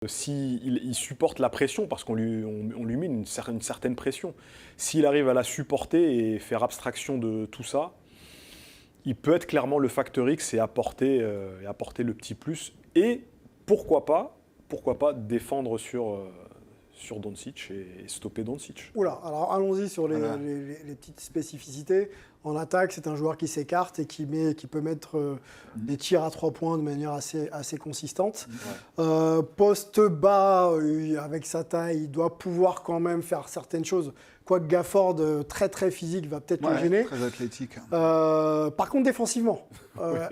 Il supporte la pression, parce qu'on lui met une certaine pression. S'il arrive à la supporter et faire abstraction de tout ça, il peut être clairement le facteur X et apporter le petit plus. Et pourquoi pas défendre sur Doncic et stopper Doncic. Oula, alors allons-y sur les petites spécificités. En attaque, c'est un joueur qui s'écarte et qui peut mettre des tirs à 3 points de manière assez consistante. Ouais. Poste bas, avec sa taille, il doit pouvoir quand même faire certaines choses. Quoique Gafford, très très physique, va peut-être le gêner. Très athlétique. Par contre, défensivement,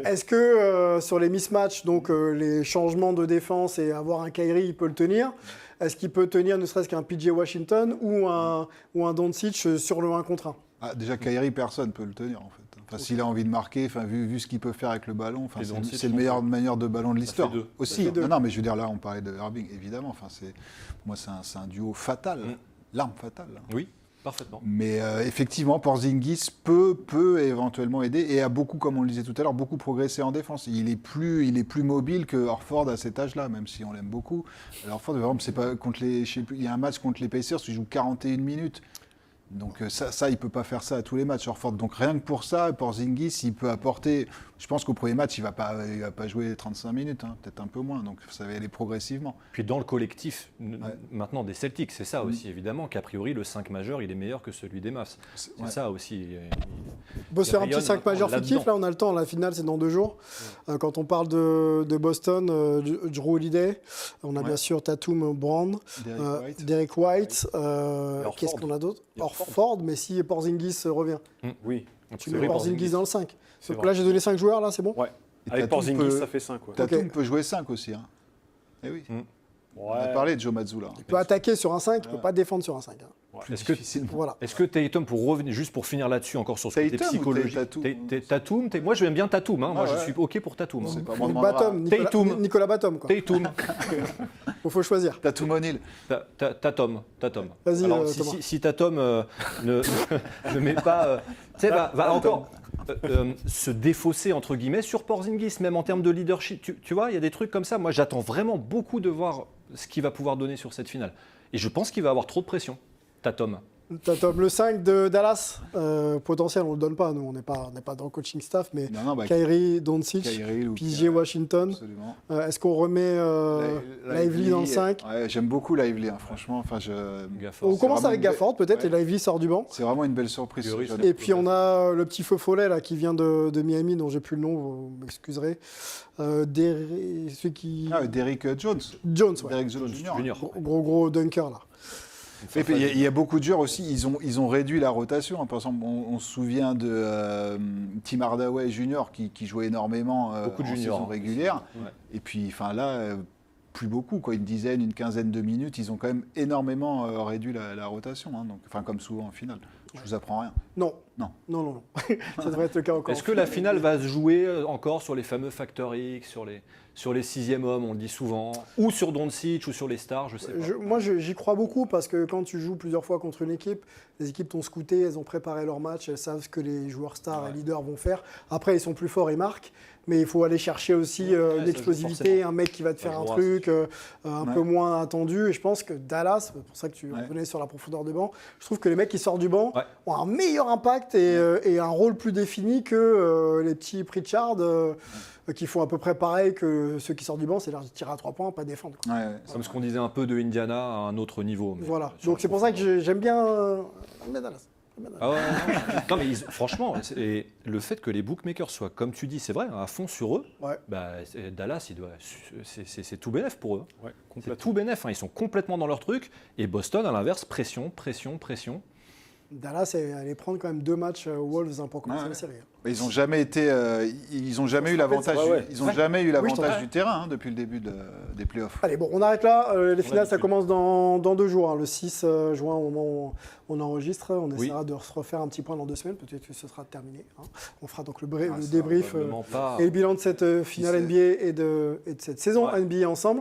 est-ce que sur les mismatchs, donc les changements de défense et avoir un Kyrie, il peut le tenir? Est-ce qu'il peut tenir ne serait-ce qu'un PJ Washington ou un Doncic sur le 1 contre 1? Déjà, Kyrie, personne ne peut le tenir, en fait. Enfin, s'il a envie de marquer, vu ce qu'il peut faire avec le ballon, c'est le meilleur meneur de ballon de l'histoire. Aussi. Non, mais je veux dire, là, on parlait de Irving, évidemment. Enfin, moi, c'est un duo fatal. L'arme fatale. Oui. Parfaitement. Mais effectivement, Porzingis peut éventuellement aider et a beaucoup, comme on le disait tout à l'heure, beaucoup progressé en défense. Il est plus mobile que Horford à cet âge-là, même si on l'aime beaucoup. Alors, Horford, par exemple, c'est pas contre il y a un match contre les Pacers où il joue 41 minutes. Donc ça, il ne peut pas faire ça à tous les matchs, Horford. Donc rien que pour ça, Porzingis, il peut apporter... Je pense qu'au premier match, il ne va pas jouer 35 minutes, peut-être un peu moins. Donc ça va aller progressivement. Puis dans le collectif, maintenant des Celtics, c'est ça aussi, évidemment, qu'a priori, le 5 majeur, il est meilleur que celui des Mavs. C'est ça aussi. On peut se faire un petit 5 majeur fictif, là on a le temps. La finale, c'est dans 2 jours. Quand on parle de Boston, Jrue Holiday, on a bien sûr Tatum, Brand, Derek White. Qu'est-ce qu'on a d'autre? Horford, mais si Porzingis revient. Oui. Tu mets Porzingis dans le 5. Donc là, j'ai donné 5 joueurs, là, c'est bon? Ouais. Avec Porzingis, ça fait 5. Tatum peut jouer 5 aussi. Eh oui. On a parlé de Joe Mazzulla. Il peut attaquer sur un 5, il ne peut pas défendre sur un 5. Est-ce que Tatum, pour revenir, juste pour finir là-dessus, encore sur ce côté psychologique, Tatum, moi je vais bien Tatum, moi je suis OK pour Tatum. C'est pas Nicolas Batum. Tatum. Il faut choisir. Tatum O'Neal. Tatum. Vas-y, alors, si Tatum ne met pas... va encore se défausser, entre guillemets, sur Porzingis, même en termes de leadership. Tu vois, il y a des trucs comme ça. Moi, j'attends vraiment beaucoup de voir ce qu'il va pouvoir donner sur cette finale. Et je pense qu'il va avoir trop de pression, Tatum. Le 5 de Dallas, potentiel, on ne le donne pas. Nous, on n'est pas dans le coaching staff, mais Kyrie, Doncic, PJ Washington. Est-ce qu'on remet Lively dans le 5? J'aime beaucoup Lively, franchement. On commence avec Gafford, peut-être, et Lively sort du banc. C'est vraiment une belle surprise. Et puis, on a le petit feu follet là, qui vient de Miami, dont j'ai plus le nom, vous m'excuserez. Derrick Jones. Derrick Jones Jr. Gros dunker, là. Il y a beaucoup de joueurs aussi, ils ont réduit la rotation. Par exemple, on se souvient de Tim Hardaway Jr. qui jouait énormément en saison régulière. Et puis là, plus beaucoup, une dizaine, une quinzaine de minutes. Ils ont quand même énormément réduit la rotation, comme souvent en finale. Je vous apprends rien. Non. Ça devrait être le cas encore. Est-ce que la finale va se jouer encore sur les fameux facteurs X, sur les 6e hommes, on le dit souvent, ou sur Doncic, ou sur les stars, je sais pas. Moi, j'y crois beaucoup parce que quand tu joues plusieurs fois contre une équipe, les équipes t'ont scouté, elles ont préparé leur match, elles savent ce que les joueurs stars et leaders vont faire. Après, ils sont plus forts, ils marquent, mais il faut aller chercher aussi l'explosivité, un mec qui va te faire un truc un peu moins attendu. Et je pense que Dallas, c'est pour ça que tu revenais sur la profondeur de banc, je trouve que les mecs qui sortent du banc ont un meilleur impact et un rôle plus défini que les petits Pritchard qui font à peu près pareil que ceux qui sortent du banc, c'est leur tirer à 3 points, pas défendre. Comme ce qu'on disait un peu de Indiana à un autre niveau. Voilà, donc c'est pour ça que j'aime bien Dallas. Non mais franchement, le fait que les bookmakers soient, comme tu dis, c'est vrai, à fond sur eux, Dallas, c'est tout bénef pour eux. C'est tout bénef, ils sont complètement dans leur truc. Et Boston, à l'inverse, pression. Dallas allait prendre quand même 2 matchs aux Wolves pour commencer la série. Ils n'ont jamais eu l'avantage. Ils n'ont jamais eu l'avantage du terrain depuis le début des playoffs. Allez, bon, on arrête là. Les finales, ça commence dans 2 jours. Le 6 juin, au moment où on enregistre, on essaiera de se refaire un petit point dans 2 semaines. Peut-être que ce sera terminé. On fera donc le débrief et le bilan de cette finale NBA et de cette saison NBA ensemble.